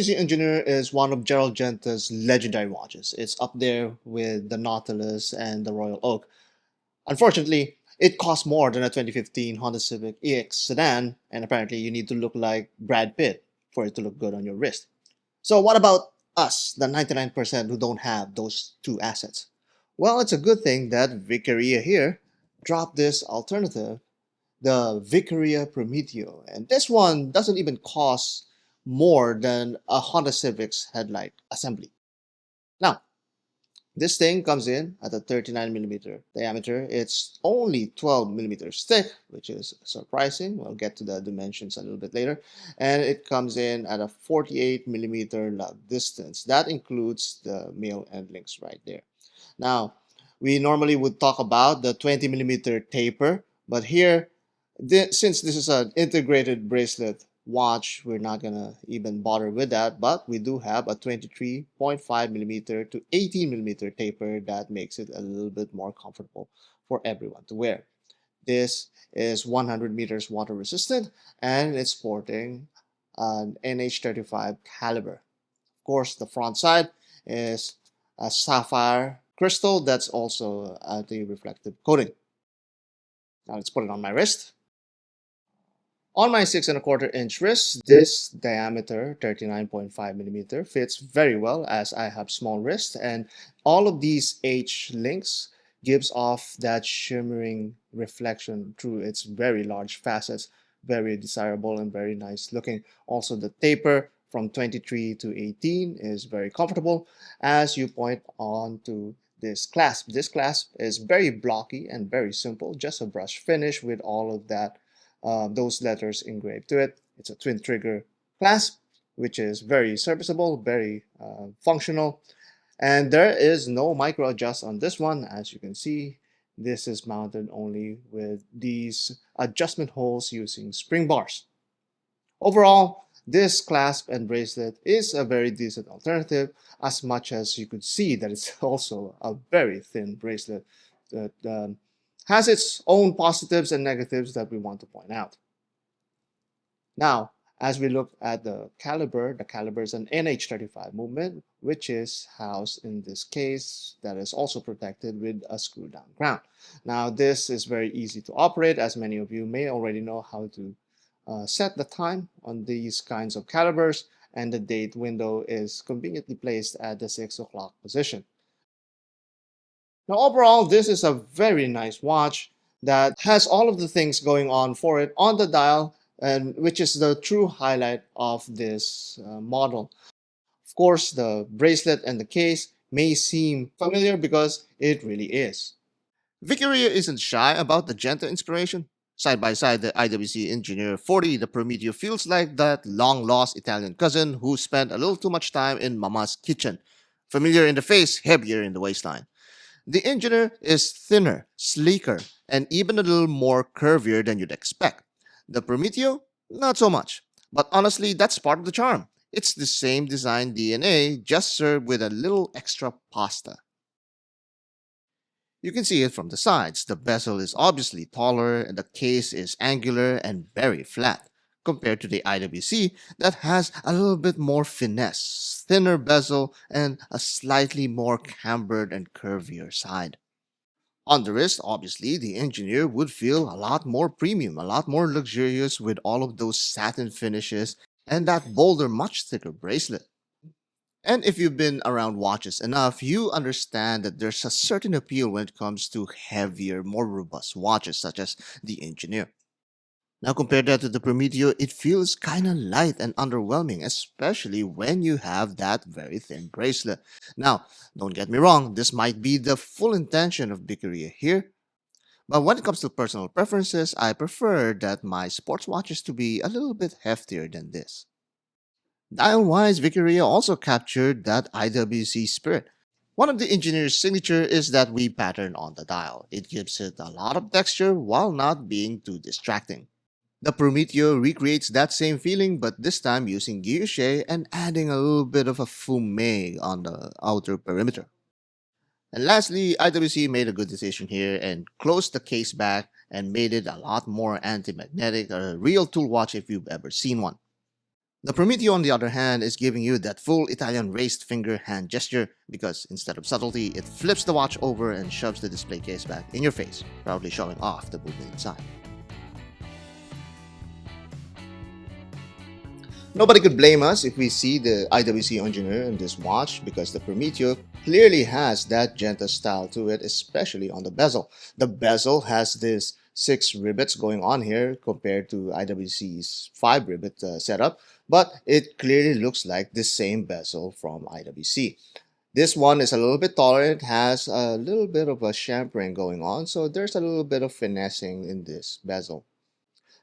IWC Ingenieur is one of Gérald Genta's legendary watches. It's up there with the Nautilus and the Royal Oak. Unfortunately, it costs more than a 2015 Honda Civic EX sedan, and apparently you need to look like Brad Pitt for it to look good on your wrist. So what about us, the 99% who don't have those two assets? Well, it's a good thing that Viqueria here dropped this alternative, the Viqueria Prometeo. And this one doesn't even cost more than a Honda Civic's headlight assembly. Now, this thing comes in at a 39mm diameter. It's only 12mm thick, which is surprising. We'll get to the dimensions a little bit later. And it comes in at a 48mm lug distance. That includes the male end links right there. Now, we normally would talk about the 20mm taper, but here, since this is an integrated bracelet watch, we're not gonna even bother with that, but we do have a 23.5mm to 18mm taper that makes it a little bit more comfortable for everyone to wear. This is 100 meters water resistant, and it's sporting an NH35 caliber. Of course, the front side is a sapphire crystal that's also anti-reflective coating. Now let's put it on my wrist. On my 6¼ inch wrist, this diameter 39.5mm fits very well as I have small wrist, and all of these H links gives off that shimmering reflection through its very large facets. Very desirable and very nice looking. Also, the taper from 23 to 18 is very comfortable as you point on to this clasp. This clasp is very blocky and very simple, just a brush finish with all of that those letters engraved to it. It's a twin trigger clasp, which is very serviceable, very functional. And there is no micro adjust on this one. As you can see, this is mounted only with these adjustment holes using spring bars. Overall, this clasp and bracelet is a very decent alternative, as much as you could see that it's also a very thin bracelet that has its own positives and negatives that we want to point out. Now, as we look at the caliber is an NH35 movement, which is housed in this case that is also protected with a screw-down crown. Now, this is very easy to operate, as many of you may already know how to set the time on these kinds of calibers, and the date window is conveniently placed at the 6 o'clock position. Now, overall, this is a very nice watch that has all of the things going on for it on the dial, and which is the true highlight of this model. Of course, the bracelet and the case may seem familiar because it really is. Viqueria isn't shy about the Genta inspiration. Side by side, the IWC Ingenieur 40, the Prometeo feels like that long-lost Italian cousin who spent a little too much time in Mama's kitchen. Familiar in the face, heavier in the waistline. The Engineer is thinner, sleeker, and even a little more curvier than you'd expect. The Prometeo, not so much. But honestly, that's part of the charm. It's the same design DNA, just served with a little extra pasta. You can see it from the sides. The bezel is obviously taller, and the case is angular and very flat, compared to the IWC that has a little bit more finesse, thinner bezel, and a slightly more cambered and curvier side. On the wrist, obviously, the Engineer would feel a lot more premium, a lot more luxurious with all of those satin finishes and that bolder, much thicker bracelet. And if you've been around watches enough, you understand that there's a certain appeal when it comes to heavier, more robust watches such as the Engineer. Now compare that to the Prometeo, it feels kinda light and underwhelming, especially when you have that very thin bracelet. Now, don't get me wrong, this might be the full intention of Viqueria here, but when it comes to personal preferences, I prefer that my sports watches to be a little bit heftier than this. Dial-wise, Viqueria also captured that IWC spirit. One of the engineer's signature is that weave pattern on the dial. It gives it a lot of texture while not being too distracting. The Prometeo recreates that same feeling, but this time using guilloché and adding a little bit of a fume on the outer perimeter. And lastly, IWC made a good decision here and closed the case back and made it a lot more anti-magnetic, a real tool watch if you've ever seen one. The Prometeo, on the other hand, is giving you that full Italian raised finger hand gesture because instead of subtlety, it flips the watch over and shoves the display case back in your face, proudly showing off the movement inside. Nobody could blame us if we see the IWC Ingenieur in this watch because the Prometeo clearly has that Genta style to it, especially on the bezel. The bezel has this 6 rivets going on here compared to IWC's 5 rivet setup, but it clearly looks like the same bezel from IWC. This one is a little bit taller. It has a little bit of a chamfering going on, so there's a little bit of finessing in this bezel.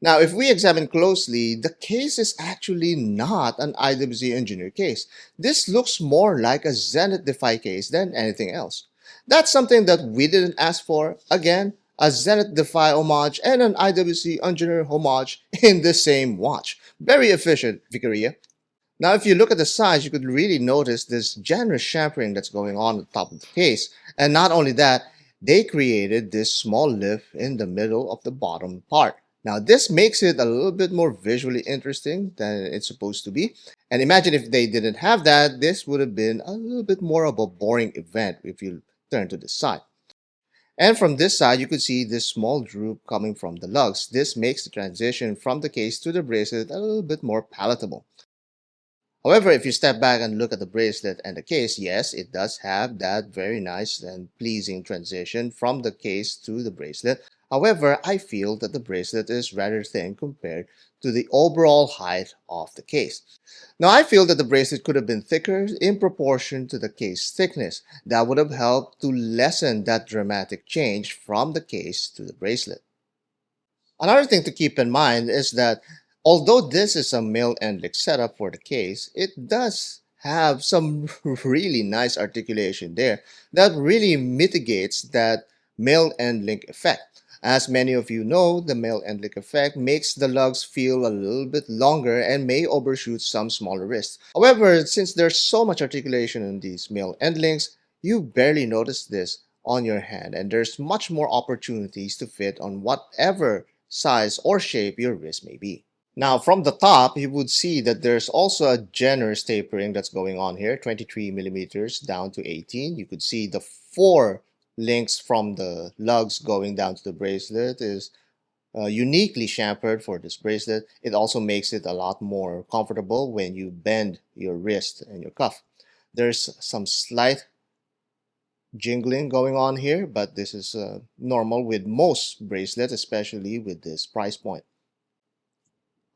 Now, if we examine closely, the case is actually not an IWC Engineer case. This looks more like a Zenith Defy case than anything else. That's something that we didn't ask for. Again, a Zenith Defy homage and an IWC Engineer homage in the same watch. Very efficient, Viqueria. Now, if you look at the size, you could really notice this generous chamfering that's going on at the top of the case. And not only that, they created this small lift in the middle of the bottom part. Now, this makes it a little bit more visually interesting than it's supposed to be. And imagine if they didn't have that, this would have been a little bit more of a boring event if you turn to this side. And from this side, you could see this small droop coming from the lugs. This makes the transition from the case to the bracelet a little bit more palatable. However, if you step back and look at the bracelet and the case, yes, it does have that very nice and pleasing transition from the case to the bracelet. However, I feel that the bracelet is rather thin compared to the overall height of the case. Now, I feel that the bracelet could have been thicker in proportion to the case thickness. That would have helped to lessen that dramatic change from the case to the bracelet. Another thing to keep in mind is that although this is a male end link setup for the case, it does have some really nice articulation there that really mitigates that male end link effect. As many of you know, the male end link effect makes the lugs feel a little bit longer and may overshoot some smaller wrists. However, since there's so much articulation in these male end links, you barely notice this on your hand, and there's much more opportunities to fit on whatever size or shape your wrist may be. Now, from the top, you would see that there's also a generous tapering that's going on here, 23 millimeters down to 18. You could see the 4 links from the lugs going down to the bracelet is uniquely chamfered for this bracelet. It also makes it a lot more comfortable when you bend your wrist and your cuff. There's some slight jingling going on here, but this is normal with most bracelets, especially with this price point.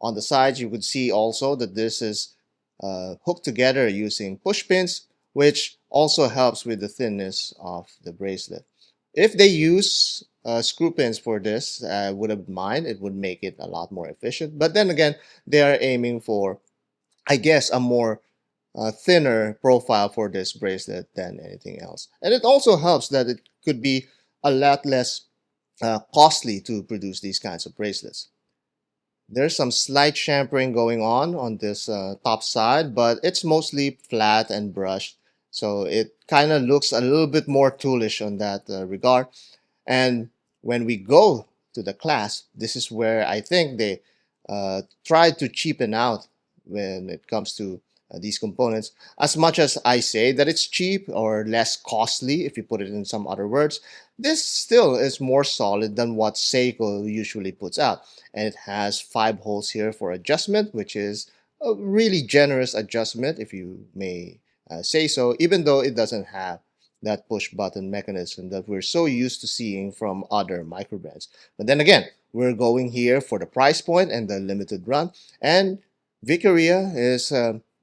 On the sides, you could see also that this is hooked together using push pins, which also helps with the thinness of the bracelet. If they use screw pins for this, I wouldn't mind. It would make it a lot more efficient. But then again, they are aiming for, I guess, a more thinner profile for this bracelet than anything else. And it also helps that it could be a lot less costly to produce these kinds of bracelets. There's some slight chamfering going on this top side, but it's mostly flat and brushed. So it kind of looks a little bit more toolish on that regard. And when we go to the clasp, this is where I think they tried to cheapen out when it comes to these components. As much as I say that it's cheap or less costly, if you put it in some other words, this still is more solid than what Seiko usually puts out. And it has 5 holes here for adjustment, which is a really generous adjustment, if you may say so, even though it doesn't have that push button mechanism that we're so used to seeing from other microbrands. But then again, we're going here for the price point and the limited run, and Viqueria is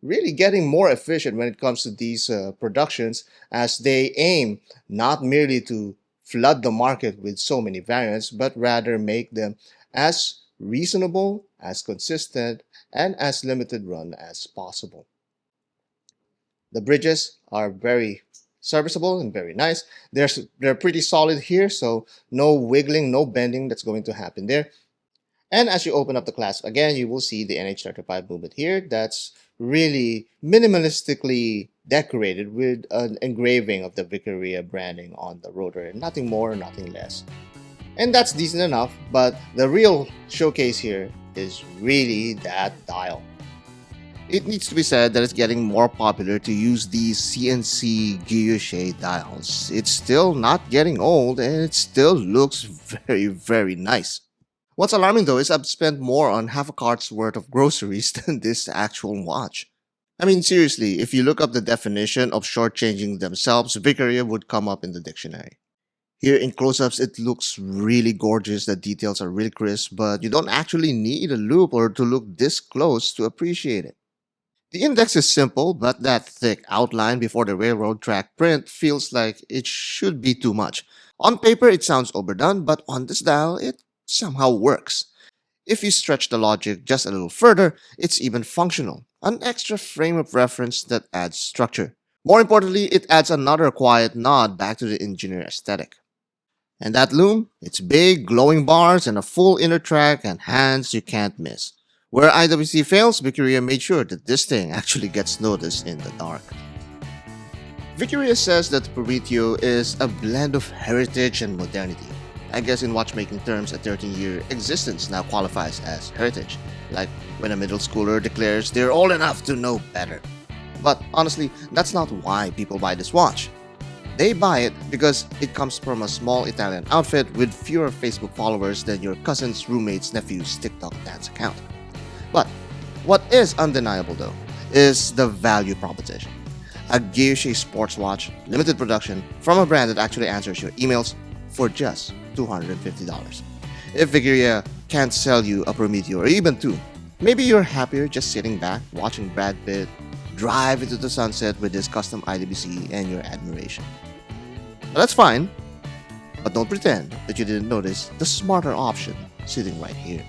really getting more efficient when it comes to these productions, as they aim not merely to flood the market with so many variants, but rather make them as reasonable, as consistent, and as limited run as possible. The bridges are very serviceable and very nice. They're pretty solid here, so no wiggling, no bending that's going to happen there. And as you open up the clasp again, you will see the NH35 movement here. That's really minimalistically decorated with an engraving of the Viqueria branding on the rotor. Nothing more, nothing less. And that's decent enough, but the real showcase here is really that dial. It needs to be said that it's getting more popular to use these CNC guilloché dials. It's still not getting old and it still looks very, very nice. What's alarming though is I've spent more on half a cart's worth of groceries than this actual watch. I mean, seriously, if you look up the definition of shortchanging themselves, Viqueria would come up in the dictionary. Here in close ups, it looks really gorgeous, the details are really crisp, but you don't actually need a loop or to look this close to appreciate it. The index is simple, but that thick outline before the railroad track print feels like it should be too much. On paper, it sounds overdone, but on this dial, it somehow works. If you stretch the logic just a little further, it's even functional. An extra frame of reference that adds structure. More importantly, it adds another quiet nod back to the engineer aesthetic. And that loom, it's big, glowing bars, and a full inner track and hands you can't miss. Where IWC fails, Viqueria made sure that this thing actually gets noticed in the dark. Viqueria says that Prometeo is a blend of heritage and modernity. I guess in watchmaking terms, a 13-year existence now qualifies as heritage, like when a middle schooler declares they're old enough to know better. But honestly, that's not why people buy this watch. They buy it because it comes from a small Italian outfit with fewer Facebook followers than your cousin's roommate's nephew's TikTok dance account. But what is undeniable though is the value proposition. A guilloché sports watch, limited production, from a brand that actually answers your emails for just $250. If Viqueria can't sell you a Prometeo or even two, maybe you're happier just sitting back watching Brad Pitt drive into the sunset with his custom IWC and your admiration. Now that's fine, but don't pretend that you didn't notice the smarter option sitting right here.